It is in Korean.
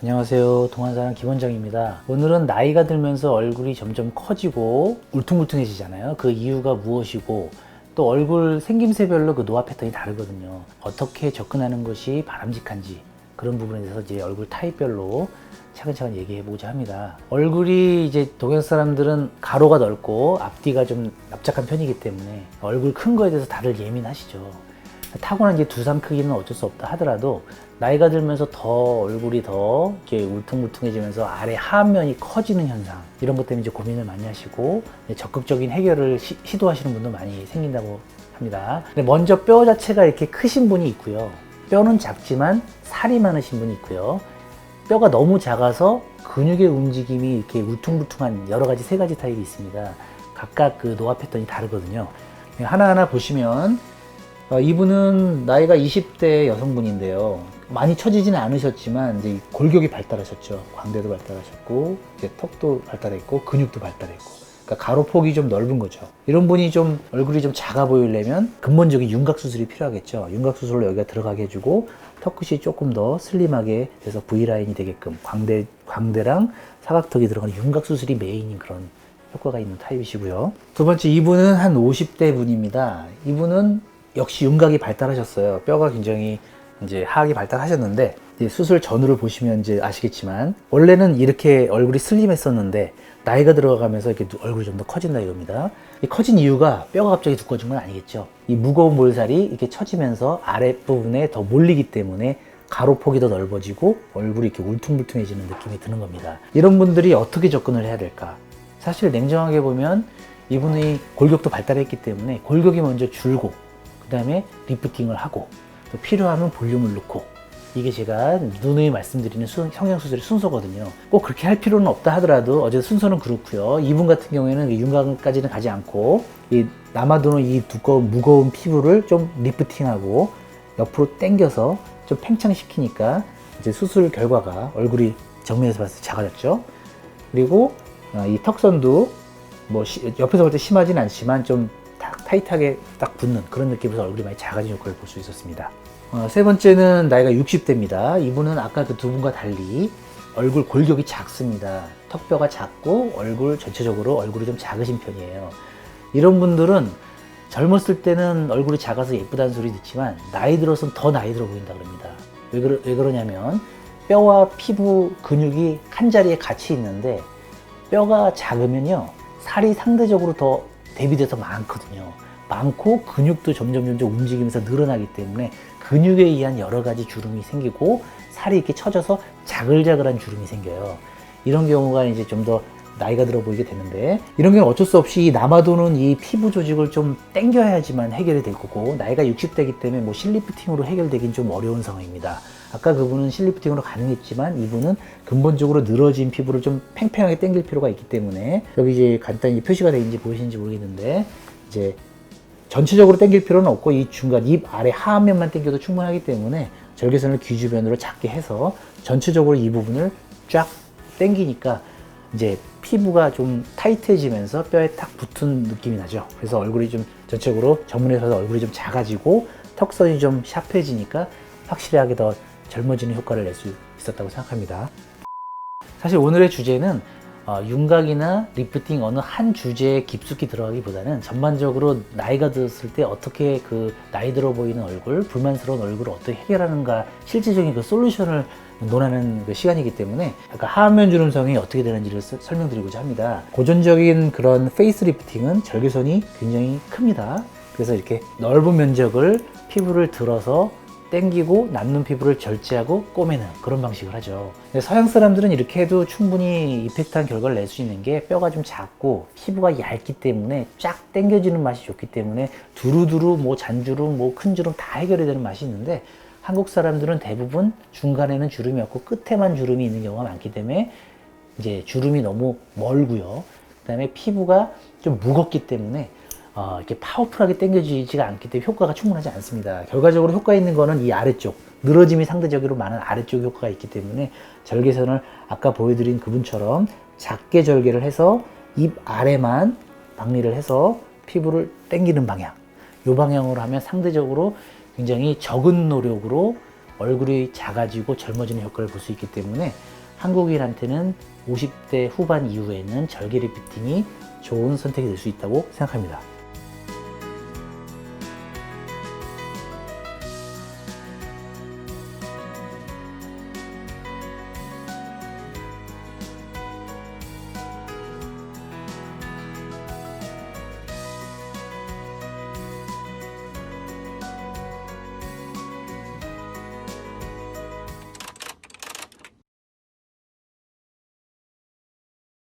안녕하세요. 동안사랑 김원장입니다. 오늘은 나이가 들면서 얼굴이 점점 커지고 울퉁불퉁해지잖아요. 그 이유가 무엇이고 또 얼굴 생김새별로 그 노화 패턴이 다르거든요. 어떻게 접근하는 것이 바람직한지 그런 부분에 대해서 이제 얼굴 타입별로 차근차근 얘기해 보고자 합니다. 얼굴이 이제 동양 사람들은 가로가 넓고 앞뒤가 좀 납작한 편이기 때문에 얼굴 큰 거에 대해서 다들 예민하시죠. 타고난 이제 두상 크기는 어쩔 수 없다 하더라도 나이가 들면서 더 얼굴이 더 이렇게 울퉁불퉁해지면서 아래 하안면이 커지는 현상 이런 것 때문에 이제 고민을 많이 하시고 적극적인 해결을 시도하시는 분도 많이 생긴다고 합니다. 근데 먼저 뼈 자체가 이렇게 크신 분이 있고요. 뼈는 작지만 살이 많으신 분이 있고요. 뼈가 너무 작아서 근육의 움직임이 이렇게 울퉁불퉁한 여러 가지 세 가지 타입이 있습니다. 각각 그 노화 패턴이 다르거든요. 하나하나 보시면 이분은 나이가 20대 여성분인데요. 많이 처지지는 않으셨지만 이제 골격이 발달하셨죠. 광대도 발달하셨고 이제 턱도 발달했고 근육도 발달했고 그러니까 가로폭이 좀 넓은 거죠. 이런 분이 좀 얼굴이 좀 작아 보이려면 근본적인 윤곽 수술이 필요하겠죠. 윤곽 수술로 여기가 들어가게 해주고 턱끝이 조금 더 슬림하게 돼서 V라인이 되게끔 광대랑 사각턱이 들어가는 윤곽 수술이 메인인 그런 효과가 있는 타입이시고요. 두 번째, 이분은 한 50대 분입니다. 이분은 역시 윤곽이 발달하셨어요. 뼈가 굉장히 이제 하악이 발달하셨는데 이제 수술 전후를 보시면 이제 아시겠지만 원래는 이렇게 얼굴이 슬림했었는데 나이가 들어가면서 이렇게 얼굴이 좀 더 커진다 이겁니다. 이 커진 이유가 뼈가 갑자기 두꺼워진 건 아니겠죠. 이 무거운 볼살이 이렇게 처지면서 아랫부분에 더 몰리기 때문에 가로폭이 더 넓어지고 얼굴이 이렇게 울퉁불퉁해지는 느낌이 드는 겁니다. 이런 분들이 어떻게 접근을 해야 될까? 사실 냉정하게 보면 이분이 골격도 발달했기 때문에 골격이 먼저 줄고 그 다음에 리프팅을 하고 또 필요하면 볼륨을 넣고 이게 제가 누누이 말씀드리는 성형수술의 순서거든요. 꼭 그렇게 할 필요는 없다 하더라도 어제 순서는 그렇고요. 이분 같은 경우에는 윤곽까지는 가지 않고 이 남아도는 이 두꺼운 무거운 피부를 좀 리프팅하고 옆으로 당겨서 좀 팽창시키니까 이제 수술 결과가 얼굴이 정면에서 봤을 때 작아졌죠. 그리고 이 턱선도 뭐 옆에서 볼 때 심하진 않지만 좀 타이트하게 딱 붙는 그런 느낌에서 얼굴이 많이 작아진 효과를 볼 수 있었습니다. 세 번째는 나이가 60대입니다. 이분은 아까 그 두 분과 달리 얼굴 골격이 작습니다. 턱뼈가 작고 얼굴 전체적으로 얼굴이 좀 작으신 편이에요. 이런 분들은 젊었을 때는 얼굴이 작아서 예쁘다는 소리 듣지만 나이 들어서는 더 나이 들어 보인다 그럽니다. 왜 그러냐면 뼈와 피부 근육이 한 자리에 같이 있는데 뼈가 작으면요 살이 상대적으로 더 대비돼서 많거든요. 많고 근육도 점점 움직이면서 늘어나기 때문에 근육에 의한 여러 가지 주름이 생기고 살이 이렇게 처져서 자글자글한 주름이 생겨요. 이런 경우가 이제 좀 더 나이가 들어 보이게 되는데 이런 경우는 어쩔 수 없이 남아도는 이 피부 조직을 좀 당겨야지만 해결이 될 거고 나이가 60대이기 때문에 뭐 실리프팅으로 해결되긴 좀 어려운 상황입니다. 아까 그분은 실리프팅으로 가능했지만 이분은 근본적으로 늘어진 피부를 좀 팽팽하게 당길 필요가 있기 때문에 여기 이제 간단히 표시가 되어 있는지 보이시는지 모르겠는데 이제 전체적으로 당길 필요는 없고 이 중간 입 아래 하안면만 당겨도 충분하기 때문에 절개선을 귀 주변으로 작게 해서 전체적으로 이 부분을 쫙 당기니까 이제 피부가 좀 타이트해지면서 뼈에 탁 붙은 느낌이 나죠. 그래서 얼굴이 좀 전체적으로 정면에서 얼굴이 좀 작아지고 턱선이 좀 샤프해지니까 확실하게 더 젊어지는 효과를 낼 수 있었다고 생각합니다. 사실 오늘의 주제는 윤곽이나 리프팅 어느 한 주제에 깊숙이 들어가기보다는 전반적으로 나이가 들었을 때 어떻게 그 나이 들어 보이는 얼굴, 불만스러운 얼굴을 어떻게 해결하는가 실질적인 그 솔루션을 논하는 그 시간이기 때문에 약간 하안면 주름성이 어떻게 되는지를 설명드리고자 합니다. 고전적인 그런 페이스 리프팅은 절개선이 굉장히 큽니다. 그래서 이렇게 넓은 면적을 피부를 들어서 당기고 남는 피부를 절제하고 꼬매는 그런 방식을 하죠. 서양 사람들은 이렇게 해도 충분히 이펙트한 결과를 낼 수 있는 게 뼈가 좀 작고 피부가 얇기 때문에 쫙 당겨지는 맛이 좋기 때문에 두루두루 뭐 잔주름 뭐 큰 주름 다 해결이 되는 맛이 있는데 한국 사람들은 대부분 중간에는 주름이 없고 끝에만 주름이 있는 경우가 많기 때문에 이제 주름이 너무 멀고요. 그 다음에 피부가 좀 무겁기 때문에 이렇게 파워풀하게 당겨지지가 않기 때문에 효과가 충분하지 않습니다. 결과적으로 효과 있는 거는 이 아래쪽, 늘어짐이 상대적으로 많은 아래쪽 효과가 있기 때문에 절개선을 아까 보여드린 그분처럼 작게 절개를 해서 입 아래만 박리를 해서 피부를 당기는 방향, 이 방향으로 하면 상대적으로 굉장히 적은 노력으로 얼굴이 작아지고 젊어지는 효과를 볼 수 있기 때문에 한국인한테는 50대 후반 이후에는 절개 리프팅이 좋은 선택이 될 수 있다고 생각합니다.